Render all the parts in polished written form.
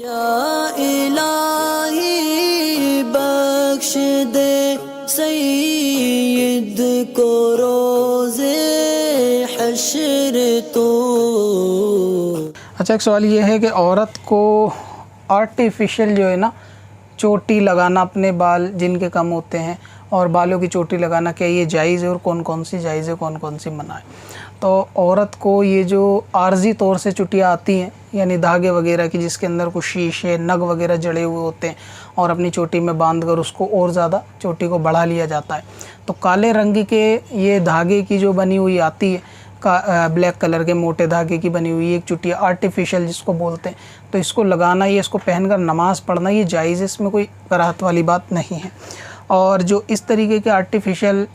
या इलाही बख्श दे सईद को रोज़े हश्र तो। अच्छा, एक सवाल ये है कि औरत को आर्टिफिशियल जो है ना चोटी लगाना अपने बाल जिनके कम होते हैं और बालों की चोटी लगाना, क्या ये जायज़ है और कौन कौन सी जायज़ है, कौन कौन सी मना है? तो औरत को ये जो आर्जी तौर से चुटियाँ आती हैं यानी धागे वगैरह की जिसके अंदर कुछ शीशे नग वगैरह जड़े हुए होते हैं और अपनी चोटी में बांध कर उसको और ज़्यादा चोटी को बढ़ा लिया जाता है, तो काले रंग के ये धागे की जो बनी हुई आती है ब्लैक कलर के मोटे धागे की बनी हुई एक चुटिया आर्टिफिशियल जिसको बोलते हैं, तो इसको लगाना, ये इसको पहनकर नमाज़ पढ़ना ये जायज़ है, इसमें कोई कराहत वाली बात नहीं है। और जो इस तरीके के आर्टिफिशियल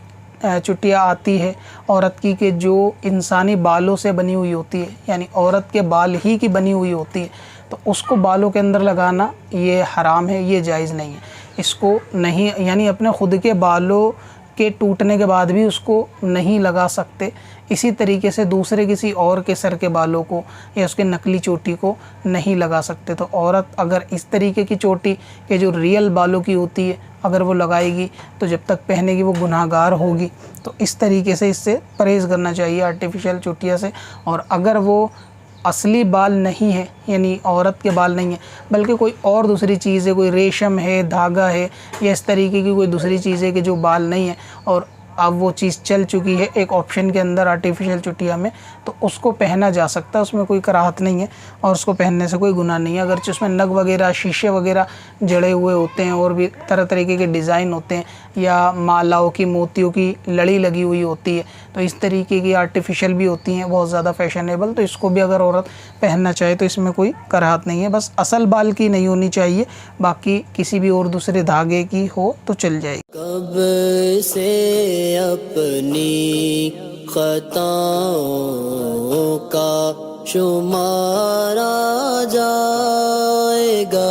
चुटिया आती है औरत की कि जो इंसानी बालों से बनी हुई होती है यानी औरत के बाल ही की बनी हुई होती है, तो उसको बालों के अंदर लगाना ये हराम है, ये जायज़ नहीं है। इसको नहीं यानी अपने ख़ुद के बालों के टूटने के बाद भी उसको नहीं लगा सकते। इसी तरीके से दूसरे किसी और के सर के बालों को या उसके नकली चोटी को नहीं लगा सकते। तो औरत अगर इस तरीके की चोटी के जो रियल बालों की होती है अगर वो लगाएगी तो जब तक पहनेगी वो गुनाहगार होगी। तो इस तरीके से इससे परहेज़ करना चाहिए आर्टिफिशियल चोटिया से। और अगर वो असली बाल नहीं है यानी औरत के बाल नहीं है बल्कि कोई और दूसरी चीज़ है, कोई रेशम है, धागा है या इस तरीके की कोई दूसरी चीज़ है कि जो बाल नहीं है और अब वो चीज़ चल चुकी है एक ऑप्शन के अंदर आर्टिफिशियल चुटिया में, तो उसको पहना जा सकता है, उसमें कोई कराहत नहीं है और उसको पहनने से कोई गुनाह नहीं है। अगर उसमें नग वगैरह शीशे वगैरह जड़े हुए होते हैं और भी तरह तरीके के डिज़ाइन होते हैं या मालाओं की मोतियों की लड़ी लगी हुई होती है, तो इस तरीके की आर्टिफिशियल भी होती हैं बहुत ज़्यादा फैशनेबल, तो इसको भी अगर औरत पहनना चाहे तो इसमें कोई कराहत नहीं है। बस असल बाल की नहीं होनी चाहिए, बाकी किसी भी और दूसरे धागे की हो तो चल जाएगी। कब से अपनी खताओं का शुमारा जाएगा।